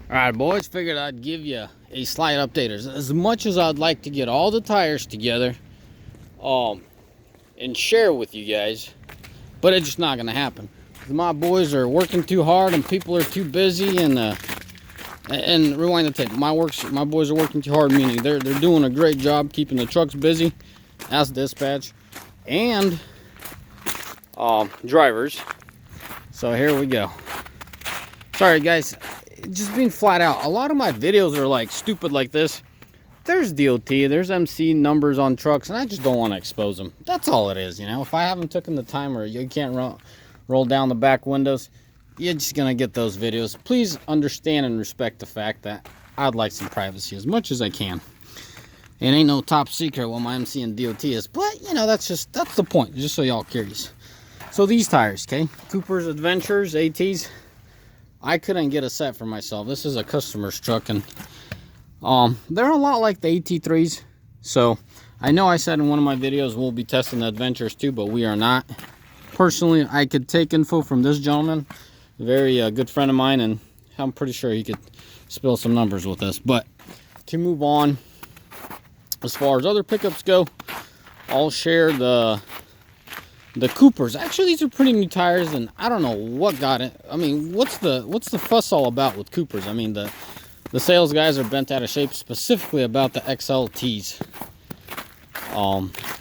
Alright boys, figured I'd give you a slight update. As much as I'd like to get all the tires together and share with you guys, but it's just not going to happen. My boys are working too hard and people are too busy, and rewind the tape. My boys are working too hard, meaning they're doing a great job keeping the trucks busy as dispatch and drivers. So here we go. Sorry guys, just being flat out, a lot of my videos are like stupid like this. There's DOT, there's MC numbers on trucks, and I just don't want to expose them. That's all it is, you know. If I haven't taken the time, or you can't roll down the back windows, you're just gonna get those videos. Please understand and respect the fact that I'd like some privacy as much as I can. It ain't no top secret what my MC and DOT is, but you know, that's the point, just so y'all curious. So these tires, okay, Cooper's Adventures ATs, I couldn't get a set for myself. This is a customer's truck, and they're a lot like the AT3s. So I know I said in one of my videos we'll be testing the Adventures too, but we are not. Personally, I could take info from this gentleman, a very good friend of mine, and I'm pretty sure he could spill some numbers with us. But to move on, as far as other pickups go, I'll share the Coopers. Actually, these are pretty new tires, and I don't know what got it. I mean, what's the fuss all about with Coopers? I mean, the sales guys are bent out of shape specifically about the XLTs.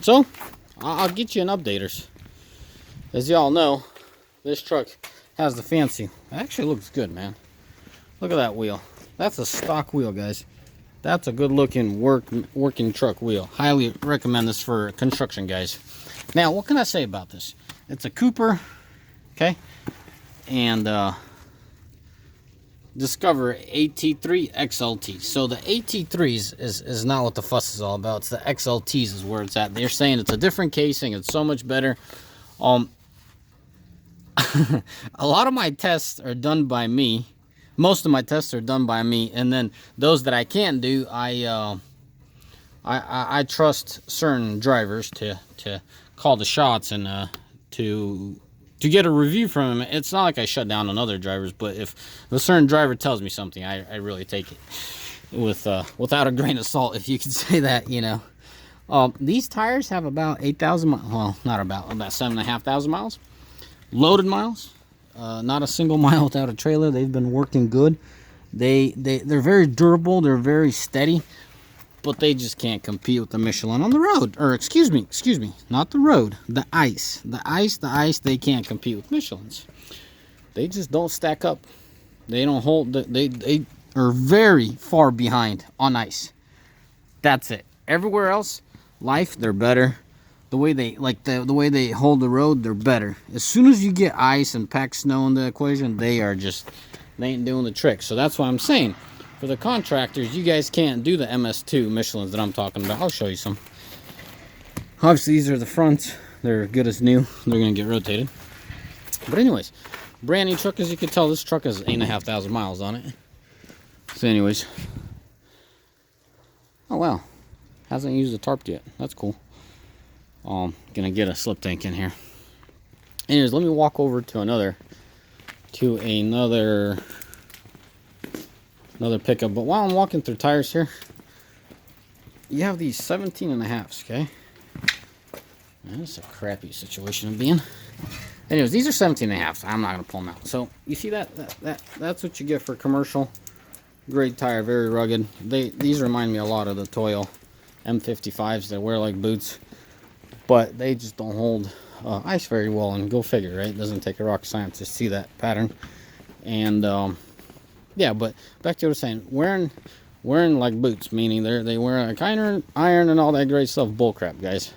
So I'll get you an updaters. As y'all know, this truck has the fancy. It actually looks good, man. Look at that wheel. That's a stock wheel, guys. That's a good looking working truck wheel. Highly recommend this for construction guys. Now, what can I say about this? It's a Cooper, okay, and Discover AT3 XLT. So the AT3s is not what the fuss is all about. It's the XLTs is where it's at. They're saying it's a different casing. It's so much better. A lot of my tests are done by me. Most of my tests are done by me, and then those that I can't do, I trust certain drivers to call the shots and to get a review from him. It's not like I shut down on other drivers, but if a certain driver tells me something, I really take it without a grain of salt, if you could say that, you know. These tires have about 8,000 miles. Well, not about 7,500 miles. Loaded miles. Not a single mile without a trailer. They've been working good. They're very durable. They're very steady. But they just can't compete with the Michelin on the road. Or excuse me, not the road, the ice. The ice, they can't compete with Michelins. They just don't stack up. They don't hold, they are very far behind on ice. That's it. Everywhere else, life, they're better. The way they the way they hold the road, they're better. As soon as you get ice and packed snow in the equation, they ain't doing the trick. So that's why I'm saying, for the contractors, you guys can't do the MS2 Michelins that I'm talking about. I'll show you some. Obviously, these are the fronts. They're good as new. They're going to get rotated. But anyways, brand new truck. As you can tell, this truck has 8,500 miles on it. So anyways. Oh, wow. Hasn't used the tarp yet. That's cool. Gonna get a slip tank in here. Anyways, let me walk over to another pickup. But while I'm walking through tires here, you have these 17.5s, okay? That's a crappy situation to be in. Anyways, these are 17.5s. I'm not gonna pull them out. So you see that's what you get for commercial. Great tire, very rugged. These remind me a lot of the Toyo M55s that wear like boots, but they just don't hold ice very well. And go figure, right? It doesn't take a rocket scientist to see that pattern. And yeah, but back to what I was saying, wearing like boots, meaning they wear like iron and all that great stuff. Bullcrap, guys.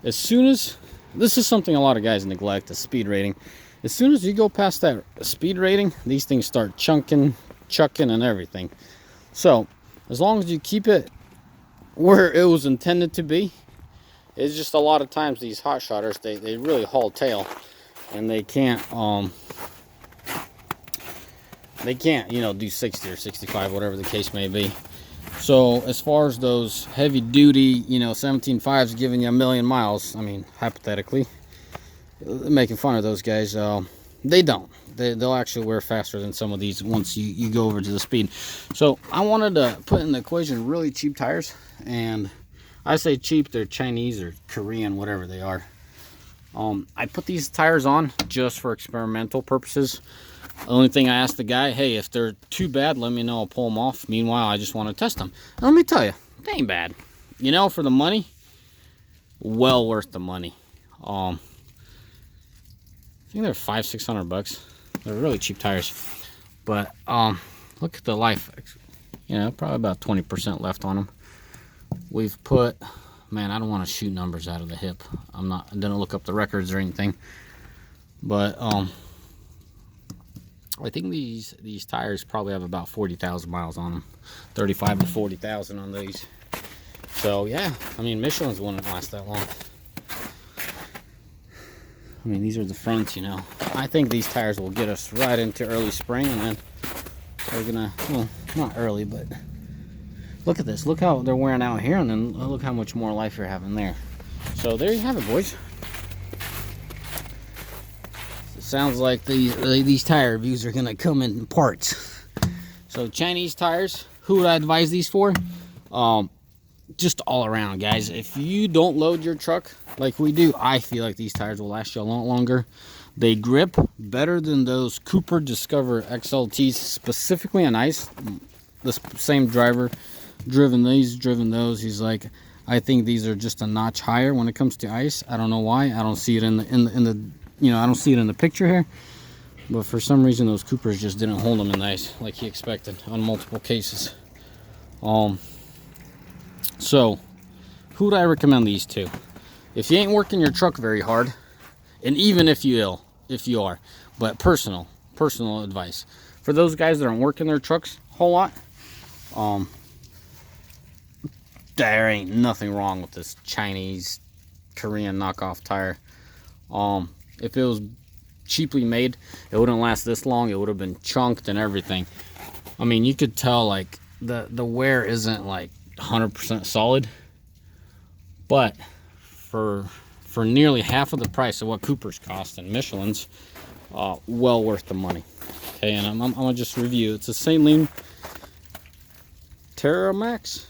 As soon as, this is something a lot of guys neglect, the speed rating. As soon as you go past that speed rating, these things start chucking and everything. So as long as you keep it where it was intended to be, it's just a lot of times these hot shotters, they really haul tail, and they can't you know, do 60 or 65, whatever the case may be. So as far as those heavy duty, you know, 17.5s giving you 1,000,000 miles, I mean, hypothetically, making fun of those guys, They don't. They'll actually wear faster than some of these once you go over to the speed. So I wanted to put in the equation really cheap tires, and I say cheap, they're Chinese or Korean, whatever they are. I put these tires on just for experimental purposes. The only thing I asked the guy, hey, if they're too bad, let me know, I'll pull them off. Meanwhile, I just want to test them. And let me tell you, they ain't bad. You know, for the money, well worth the money. I think they're $500-600. They're really cheap tires. But look at the life. You know, probably about 20% left on them. We've put, man, I don't want to shoot numbers out of the hip. I didn't look up the records or anything. But I think these tires probably have about 40,000 miles on them. 35 to 40,000 on these. So yeah, I mean, Michelin's wouldn't last that long. I mean, these are the fronts, you know. I think these tires will get us right into early spring, and then we're gonna, well, not early, but look at this. Look how they're wearing out here, and then look how much more life you're having there. So there you have it, boys. It sounds like these tire reviews are gonna come in parts. So Chinese tires, who would I advise these for? Just all around, guys. If you don't load your truck like we do, I feel like these tires will last you a lot longer. They grip better than those Cooper Discover XLTs, specifically on ice. The same driver driven those. He's like, I think these are just a notch higher when it comes to ice. I don't know why. I don't see it in the you know, I don't see it in the picture here. But for some reason, those Coopers just didn't hold them in the ice like he expected on multiple cases. So, who would I recommend these to? If you ain't working your truck very hard, and even if you are, but personal advice for those guys that aren't working their trucks a whole lot, there ain't nothing wrong with this Chinese, Korean knockoff tire. If it was cheaply made, it wouldn't last this long. It would have been chunked and everything. I mean, you could tell like the wear isn't like 100% solid, but for nearly half of the price of what Cooper's cost and Michelin's, well worth the money. Okay, and I'm gonna just review. It's a Sailun Terramax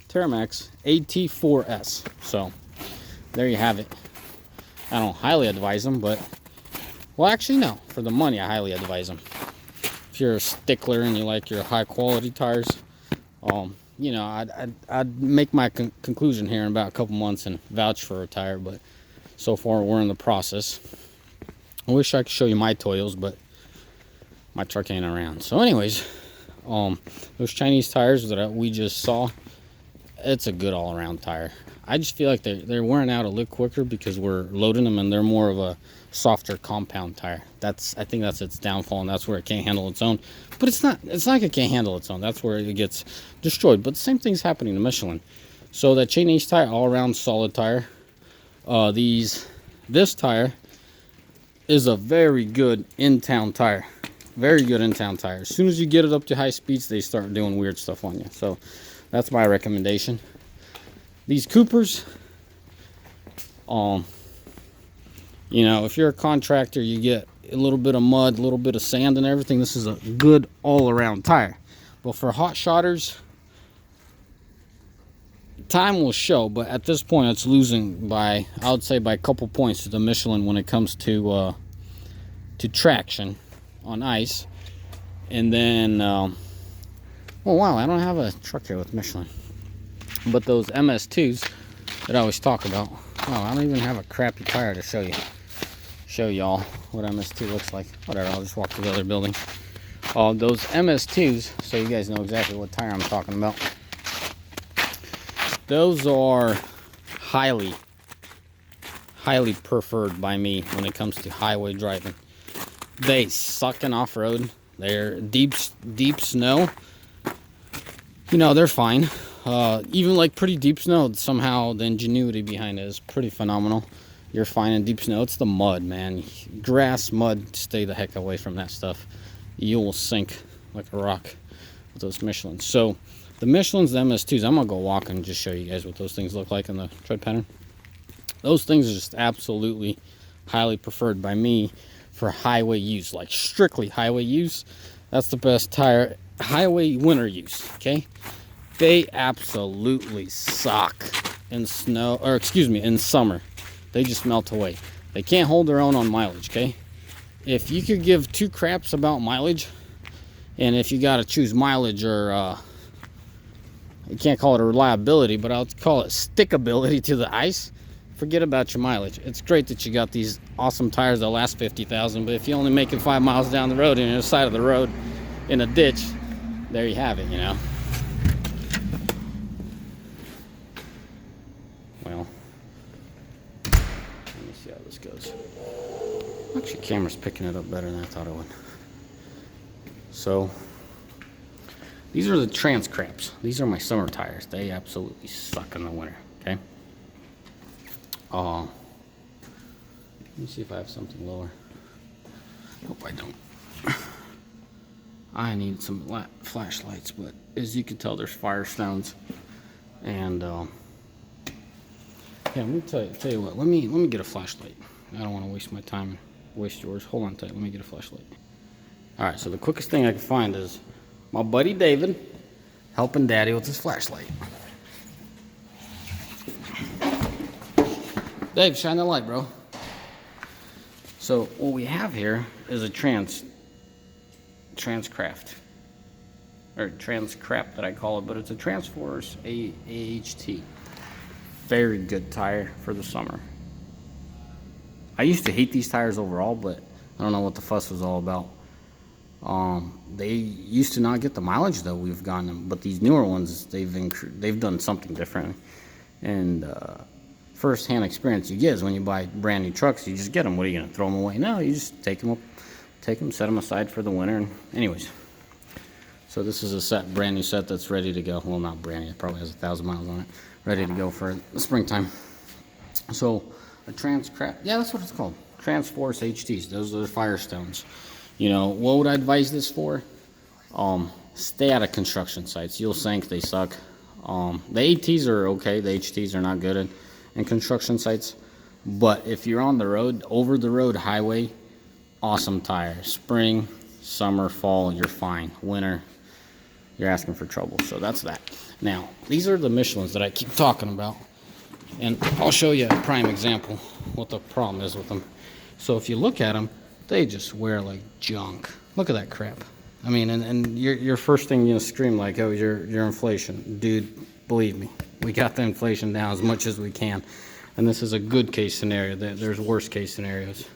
AT4S. So there you have it. I don't highly advise them, but, well, actually no, for the money I highly advise them. If you're a stickler and you like your high quality tires, you know, I'd make my conclusion here in about a couple months and vouch for a tire, but so far we're in the process. I wish I could show you my Toyos, but my truck ain't around. So anyways, those Chinese tires that we just saw, it's a good all-around tire. I just feel like they're wearing out a little quicker because we're loading them, and they're more of a softer compound tire. I think that's its downfall, and that's where it can't handle its own. But it's not like it can't handle its own. That's where it gets destroyed. But the same thing's happening to Michelin. So that Chinese tire, all-around solid tire. This tire is a very good in-town tire. Very good in-town tire. As soon as you get it up to high speeds, they start doing weird stuff on you. So that's my recommendation. These Coopers, you know, if you're a contractor, you get a little bit of mud, a little bit of sand and everything. This is a good all-around tire. But for hot shotters, time will show. But at this point, it's losing by, I would say, by a couple points to the Michelin when it comes to traction on ice. And then, oh wow, I don't have a truck here with Michelin. But those MS2s that I always talk about. Oh, I don't even have a crappy tire to show y'all what MS2 looks like. Whatever, I'll just walk to the other building. Those MS2s, so you guys know exactly what tire I'm talking about. Those are highly preferred by me when it comes to highway driving. They suck in off-road. They're deep snow. You know, they're fine. Even like pretty deep snow, somehow the ingenuity behind it is pretty phenomenal. You're fine in deep snow. It's the mud, man. Grass, mud, stay the heck away from that stuff. You will sink like a rock with those Michelins. So the Michelin's, the MS2s, I'm gonna go walk and just show you guys what those things look like in the tread pattern. Those things are just absolutely highly preferred by me for highway use, like strictly highway use. That's the best tire. Highway winter use, okay? They absolutely suck in snow, or excuse me, in summer. They just melt away. They can't hold their own on mileage, okay? If you could give two craps about mileage, and if you got to choose mileage or you can't call it a reliability, but I'll call it stickability to the ice, forget about your mileage. It's great that you got these awesome tires that last 50,000, but if you only make it 5 miles down the road and you're on the side of the road in a ditch, there you have it, you know. Well, let me see how this goes. Actually, camera's picking it up better than I thought it would. So, these are the trans craps. These are my summer tires. They absolutely suck in the winter, okay? Let me see if I have something lower. Hope I don't. I need some flashlights, but as you can tell, there's Firestones. And yeah, let me tell you what. Let me get a flashlight. I don't want to waste my time and waste yours. Hold on tight. Let me get a flashlight. All right. So the quickest thing I can find is my buddy David helping Daddy with his flashlight. Dave, shine the light, bro. So what we have here is a transcraft, or transcrap that I call it, but it's a Transforce HT. Very good tire for the summer. I used to hate these tires overall, but I don't know what the fuss was all about. They used to not get the mileage that we've gotten them, but these newer ones, they've done something different. And first-hand experience you get is when you buy brand new trucks, you just get them. What are you gonna throw them away? No, you just take them, set them aside for the winter. And anyways, so this is a brand new set that's ready to go. Well, not brand new, it probably has 1,000 miles on it, ready to go for the springtime. So a transcrap, yeah, that's what it's called, Transforce HTs. Those are the Firestones. You know, what would I advise this for? Stay out of construction sites. You'll sink, they suck. The ATs are okay, the HTs are not good in construction sites. But if you're on the road, over the road highway, awesome tire. Spring, summer, fall, you're fine. Winter, you're asking for trouble. So that's that. Now, these are the Michelins that I keep talking about. And I'll show you a prime example what the problem is with them. So if you look at them, they just wear like junk. Look at that crap. I mean, and your first thing you scream like, oh, your inflation. Dude, believe me, we got the inflation down as much as we can. And this is a good case scenario. There's worst case scenarios.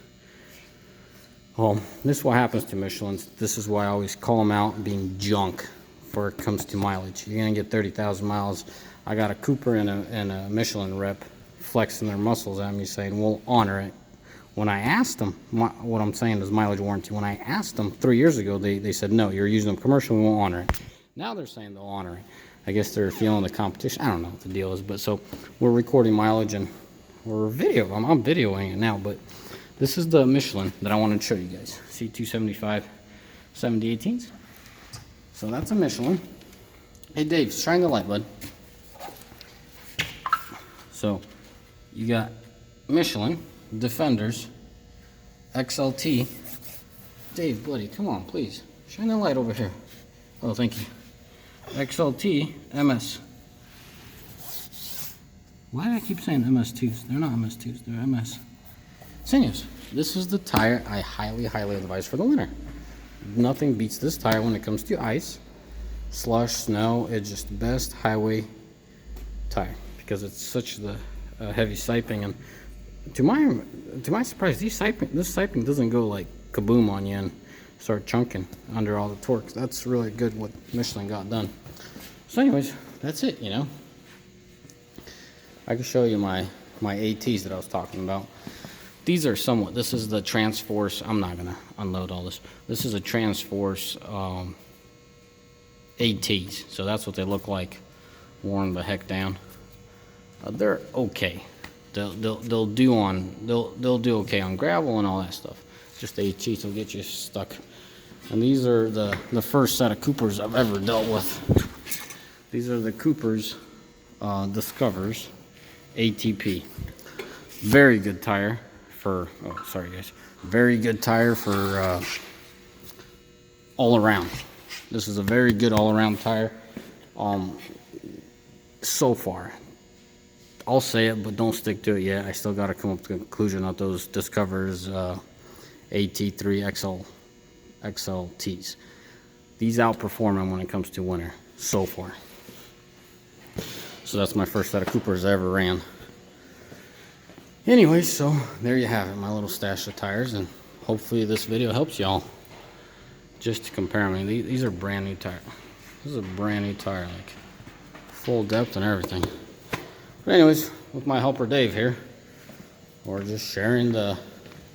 This is what happens to Michelins. This is why I always call them out being junk before it comes to mileage. You're gonna get 30,000 miles. I got a Cooper and a Michelin rep flexing their muscles at me saying, we'll honor it. When I asked them, what I'm saying is mileage warranty. When I asked them 3 years ago, they said, no, you're using them commercial, we won't honor it. Now they're saying they'll honor it. I guess they're feeling the competition. I don't know what the deal is, but so we're recording mileage and we're I'm videoing it now, but this is the Michelin that I wanted to show you guys. C275 7018s. So that's a Michelin. Hey Dave, shine the light, bud. So you got Michelin Defenders XLT. Dave, buddy, come on, please. Shine the light over here. Oh, thank you. XLT MS. Why do I keep saying MS2s? They're not MS2s, they're MS. Anyways, this is the tire I highly advise for the winter. Nothing beats this tire when it comes to ice, slush, snow. It's just the best highway tire because it's such the heavy siping. And to my surprise, this siping doesn't go like kaboom on you and start chunking under all the torque. That's really good what Michelin got done. So anyways, that's it, you know. I can show you my ATs that I was talking about. These are somewhat, this is the Transforce. I'm not gonna unload all this. This is a Transforce ATs. So that's what they look like, worn the heck down. They're okay. They'll do okay on gravel and all that stuff. Just the ATs will get you stuck. And these are the first set of Coopers I've ever dealt with. These are the Coopers Discovers ATP. Very good tire for, oh sorry guys, Very good tire for all around. This is a very good all around tire. So far, I'll say it, but don't stick to it yet. I still got to come up to the conclusion of those Discover's AT3 XLTs. These outperform them when it comes to winter so far. So that's my first set of Coopers I ever ran. Anyway, so there you have it, my little stash of tires, and hopefully this video helps y'all just to compare them. I mean, these are brand new tires. This is a brand new tire, like full depth and everything. But anyways, with my helper Dave here, we're just sharing the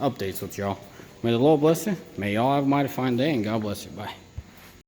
updates with y'all. May the Lord bless you. May y'all have a mighty fine day, and God bless you. Bye.